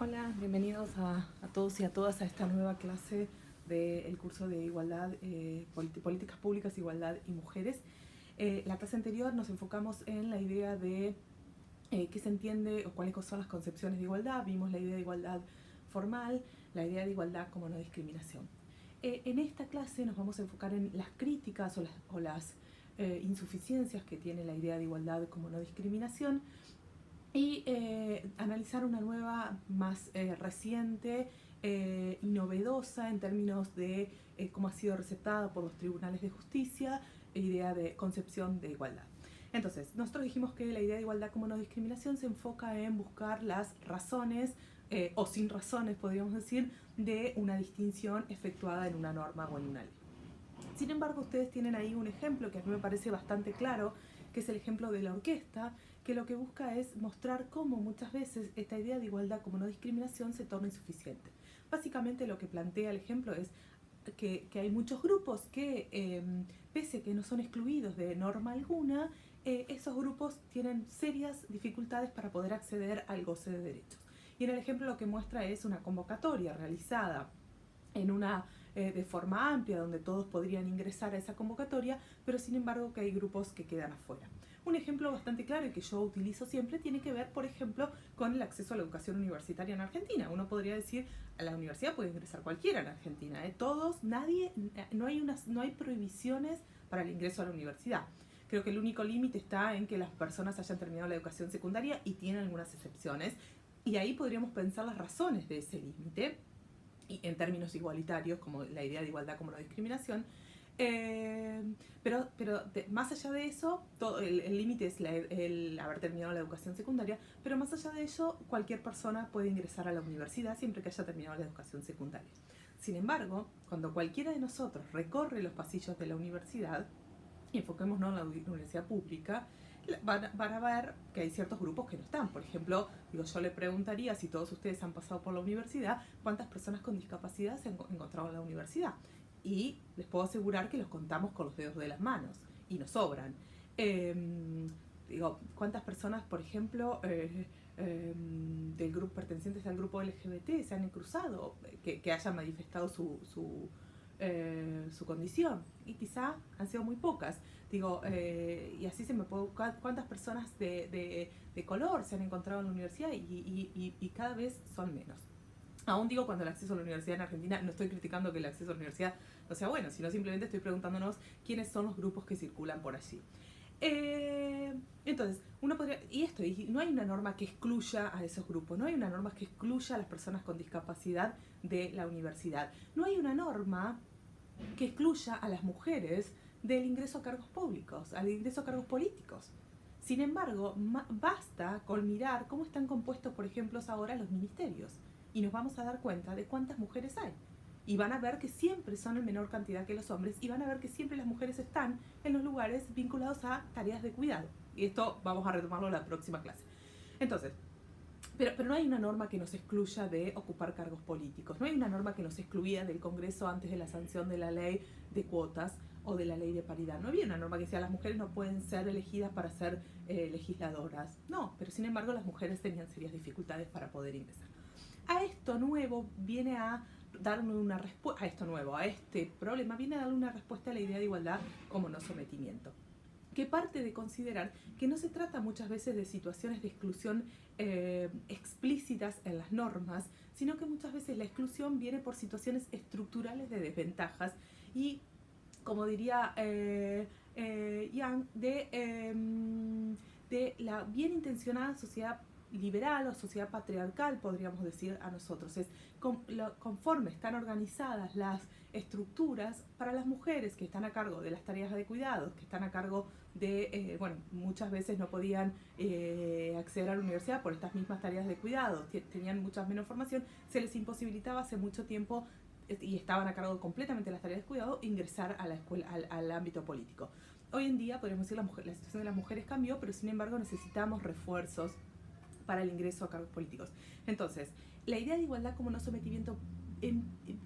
Hola, bienvenidos a todos y a todas a esta nueva clase del curso de Igualdad, Políticas Públicas, Igualdad y Mujeres. La clase anterior nos enfocamos en la idea de qué se entiende o cuáles son las concepciones de igualdad. Vimos la idea de igualdad formal, la idea de igualdad como no discriminación. En esta clase nos vamos a enfocar en las críticas o las insuficiencias que tiene la idea de igualdad como no discriminación, y analizar una nueva, más reciente y novedosa en términos de cómo ha sido receptada por los tribunales de justicia, idea de concepción de igualdad. Entonces, nosotros dijimos que la idea de igualdad como no discriminación se enfoca en buscar las razones, o sin razones podríamos decir, de una distinción efectuada en una norma o en una ley. Sin embargo, ustedes tienen ahí un ejemplo que a mí me parece bastante claro, que es el ejemplo de la orquesta, que lo que busca es mostrar cómo muchas veces esta idea de igualdad como no discriminación se torna insuficiente. Básicamente lo que plantea el ejemplo es que hay muchos grupos que, pese a que no son excluidos de norma alguna, esos grupos tienen serias dificultades para poder acceder al goce de derechos. Y en el ejemplo lo que muestra es una convocatoria realizada en una de forma amplia, donde todos podrían ingresar a esa convocatoria, pero sin embargo que hay grupos que quedan afuera. Un ejemplo bastante claro y que yo utilizo siempre tiene que ver, por ejemplo, con el acceso a la educación universitaria en Argentina. Uno podría decir, a la universidad puede ingresar cualquiera en Argentina, todos, nadie, no hay prohibiciones para el ingreso a la universidad. Creo que el único límite está en que las personas hayan terminado la educación secundaria y tienen algunas excepciones, y ahí podríamos pensar las razones de ese límite en términos igualitarios, como la idea de igualdad como no discriminación. Pero más allá de eso, el límite es el haber terminado la educación secundaria, pero más allá de eso, cualquier persona puede ingresar a la universidad siempre que haya terminado la educación secundaria. Sin embargo, cuando cualquiera de nosotros recorre los pasillos de la universidad, y enfoquémonos en la universidad pública, van a ver que hay ciertos grupos que no están. Por ejemplo, yo le preguntaría, si todos ustedes han pasado por la universidad, ¿cuántas personas con discapacidad se han encontrado en la universidad? Y les puedo asegurar que los contamos con los dedos de las manos, y nos sobran. ¿Cuántas personas, por ejemplo, del grupo pertenecientes al grupo LGBT se han cruzado, que hayan manifestado su condición? Y quizá han sido muy pocas. Y así se me puede buscar cuántas personas de color se han encontrado en la universidad, y cada vez son menos. Aún digo, cuando el acceso a la universidad en Argentina, no estoy criticando que el acceso a la universidad no sea bueno, sino simplemente estoy preguntándonos quiénes son los grupos que circulan por allí. Entonces, uno podría, y no hay una norma que excluya a esos grupos, no hay una norma que excluya a las personas con discapacidad de la universidad, no hay una norma que excluya a las mujeres del ingreso a cargos públicos, al ingreso a cargos políticos. Sin embargo, basta con mirar cómo están compuestos, por ejemplo, ahora los ministerios, y nos vamos a dar cuenta de cuántas mujeres hay. Y van a ver que siempre son en menor cantidad que los hombres, y van a ver que siempre las mujeres están en los lugares vinculados a tareas de cuidado. Y esto vamos a retomarlo en la próxima clase. Entonces, pero no hay una norma que nos excluya de ocupar cargos políticos, no hay una norma que nos excluía del Congreso antes de la sanción de la ley de cuotas o de la ley de paridad. No había una norma que decía las mujeres no pueden ser elegidas para ser legisladoras. No, pero sin embargo las mujeres tenían serias dificultades para poder ingresar. A esto nuevo viene a darme una respuesta, a este problema viene a darle una respuesta a la idea de igualdad como no sometimiento, que parte de considerar que no se trata muchas veces de situaciones de exclusión explícitas en las normas, sino que muchas veces la exclusión viene por situaciones estructurales de desventajas y, como diría Young, de la bien intencionada sociedad liberal o sociedad patriarcal, podríamos decir a nosotros. Es conforme están organizadas las estructuras para las mujeres que están a cargo de las tareas de cuidados, que están a cargo de, muchas veces no podían acceder a la universidad por estas mismas tareas de cuidado, tenían mucha menos formación, se les imposibilitaba hace mucho tiempo, y estaban a cargo completamente de las tareas de cuidado, ingresar a la escuela, al ámbito político. Hoy en día, podríamos decir, la situación de las mujeres cambió, pero sin embargo necesitamos refuerzos para el ingreso a cargos políticos. Entonces, la idea de igualdad como no sometimiento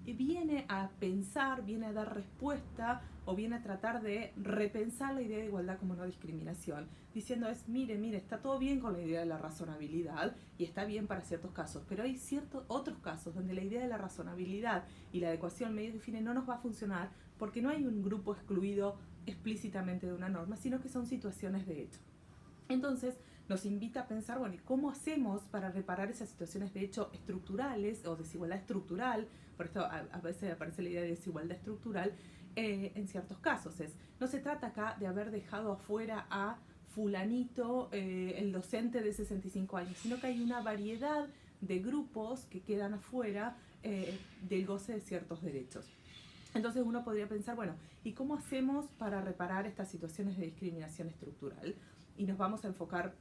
viene a pensar, viene a dar respuesta o viene a tratar de repensar la idea de igualdad como no discriminación, diciendo mire, está todo bien con la idea de la razonabilidad y está bien para ciertos casos, pero hay ciertos otros casos donde la idea de la razonabilidad y la adecuación medios y fines no nos va a funcionar porque no hay un grupo excluido explícitamente de una norma, sino que son situaciones de hecho. Entonces nos invita a pensar, bueno, ¿y cómo hacemos para reparar esas situaciones de hecho estructurales o desigualdad estructural? Por esto a veces aparece la idea de desigualdad estructural en ciertos casos. No se trata acá de haber dejado afuera a fulanito, el docente de 65 años, sino que hay una variedad de grupos que quedan afuera del goce de ciertos derechos. Entonces uno podría pensar, bueno, ¿y cómo hacemos para reparar estas situaciones de discriminación estructural? Y nos vamos a enfocar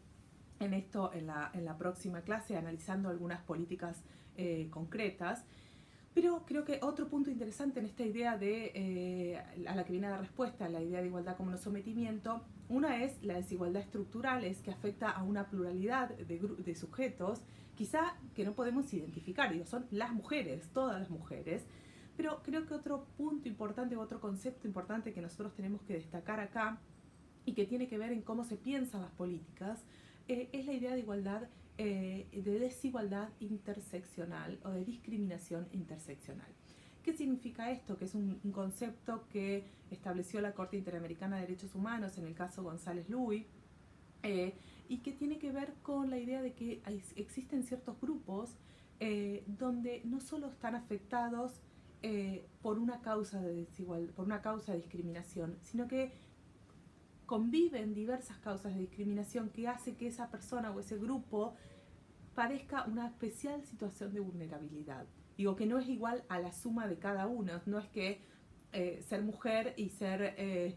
en esto en la próxima clase, analizando algunas políticas concretas. Pero creo que otro punto interesante en esta idea a la que viene a dar respuesta, la idea de igualdad como no sometimiento, una es la desigualdad estructural, es que afecta a una pluralidad de sujetos, quizá que no podemos identificar, son las mujeres, todas las mujeres. Pero creo que otro punto importante, otro concepto importante que nosotros tenemos que destacar acá y que tiene que ver en cómo se piensan las políticas, es la idea de igualdad, de desigualdad interseccional o de discriminación interseccional. ¿Qué significa esto? Que es un concepto que estableció la Corte Interamericana de Derechos Humanos en el caso González Luis, y que tiene que ver con la idea de que existen ciertos grupos donde no solo están afectados por una causa de desigualdad, por una causa de discriminación, sino que conviven diversas causas de discriminación que hace que esa persona o ese grupo padezca una especial situación de vulnerabilidad. Digo que no es igual a la suma de cada uno, no es que ser mujer y ser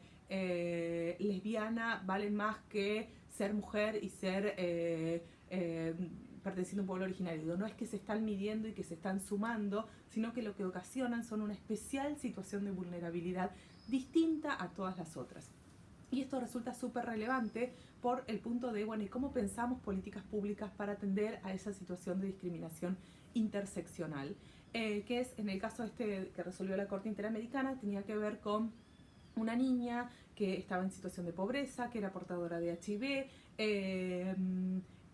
lesbiana valen más que ser mujer y ser perteneciendo a un pueblo originario. Digo, no es que se están midiendo y que se están sumando, sino que lo que ocasionan son una especial situación de vulnerabilidad distinta a todas las otras. Y esto resulta súper relevante por el punto de, bueno, ¿y cómo pensamos políticas públicas para atender a esa situación de discriminación interseccional? Que es, en el caso que resolvió la Corte Interamericana, tenía que ver con una niña que estaba en situación de pobreza, que era portadora de HIV,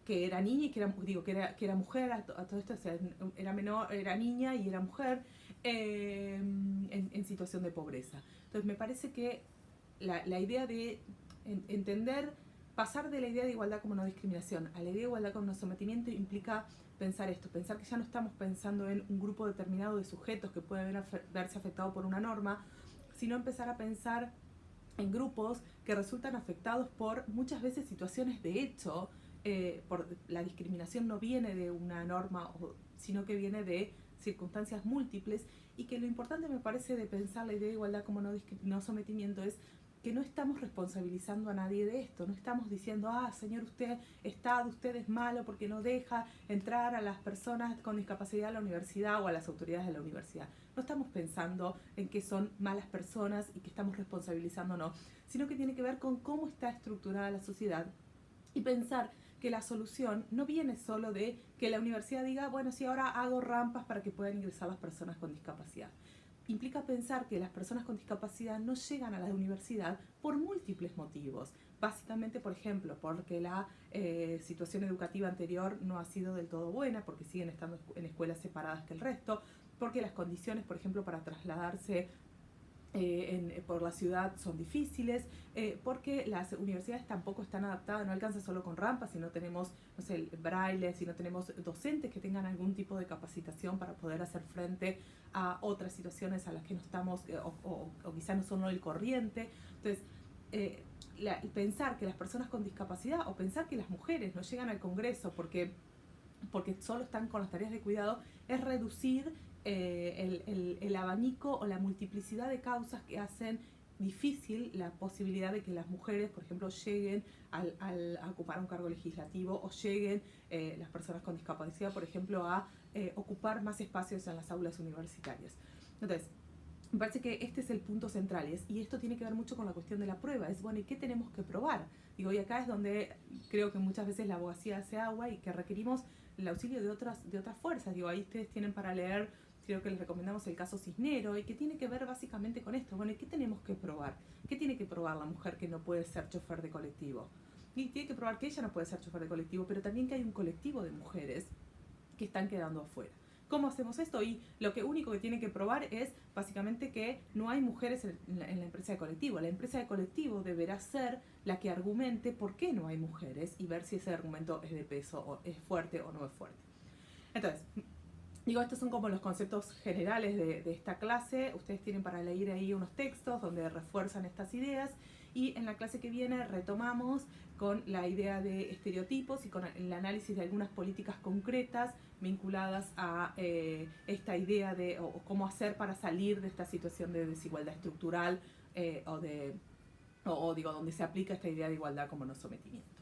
que era niña y que era mujer, a todo esto, o sea, era menor, era niña y era mujer en situación de pobreza. Entonces me parece que la idea de entender, pasar de la idea de igualdad como no discriminación a la idea de igualdad como no sometimiento implica pensar esto, pensar que ya no estamos pensando en un grupo determinado de sujetos que pueden verse afectados por una norma, sino empezar a pensar en grupos que resultan afectados por muchas veces situaciones de hecho. Por la discriminación no viene de una norma, sino que viene de circunstancias múltiples, y que lo importante me parece de pensar la idea de igualdad como no sometimiento es que no estamos responsabilizando a nadie de esto, no estamos diciendo, señor, usted es malo porque no deja entrar a las personas con discapacidad a la universidad o a las autoridades de la universidad. No estamos pensando en que son malas personas y que estamos responsabilizándonos, sino que tiene que ver con cómo está estructurada la sociedad y pensar que la solución no viene solo de que la universidad diga, bueno, sí, ahora hago rampas para que puedan ingresar las personas con discapacidad. Implica pensar que las personas con discapacidad no llegan a la universidad por múltiples motivos. Básicamente, por ejemplo, porque la situación educativa anterior no ha sido del todo buena, porque siguen estando en escuelas separadas que el resto, porque las condiciones, por ejemplo, para trasladarse por la ciudad son difíciles, porque las universidades tampoco están adaptadas, no alcanza solo con rampas, si no tenemos, no sé, el braille, si no tenemos docentes que tengan algún tipo de capacitación para poder hacer frente a otras situaciones a las que no estamos, o quizás no son el corriente. Entonces, pensar que las personas con discapacidad, o pensar que las mujeres no llegan al Congreso porque solo están con las tareas de cuidado, es reducir el abanico o la multiplicidad de causas que hacen difícil la posibilidad de que las mujeres, por ejemplo, lleguen a ocupar un cargo legislativo, o lleguen las personas con discapacidad, por ejemplo, a ocupar más espacios en las aulas universitarias. Entonces, me parece que este es el punto central, y esto tiene que ver mucho con la cuestión de la prueba. Es, bueno, ¿y qué tenemos que probar? Digo, y acá es donde creo que muchas veces la abogacía hace agua y que requerimos el auxilio de otras fuerzas. Digo, ahí ustedes tienen para leer creo que les recomendamos el caso Cisnero, y que tiene que ver básicamente con esto. Bueno, ¿y qué tenemos que probar? ¿Qué tiene que probar la mujer que no puede ser chofer de colectivo? Y tiene que probar que ella no puede ser chofer de colectivo, pero también que hay un colectivo de mujeres que están quedando afuera. ¿Cómo hacemos esto? Y lo único que tiene que probar es básicamente que no hay mujeres en la empresa de colectivo. La empresa de colectivo deberá ser la que argumente por qué no hay mujeres y ver si ese argumento es de peso, o es fuerte o no es fuerte. Entonces, digo, estos son como los conceptos generales de esta clase. Ustedes tienen para leer ahí unos textos donde refuerzan estas ideas. Y en la clase que viene retomamos con la idea de estereotipos y con el análisis de algunas políticas concretas vinculadas a esta idea de o cómo hacer para salir de esta situación de desigualdad estructural, digo, donde se aplica esta idea de igualdad como no sometimiento.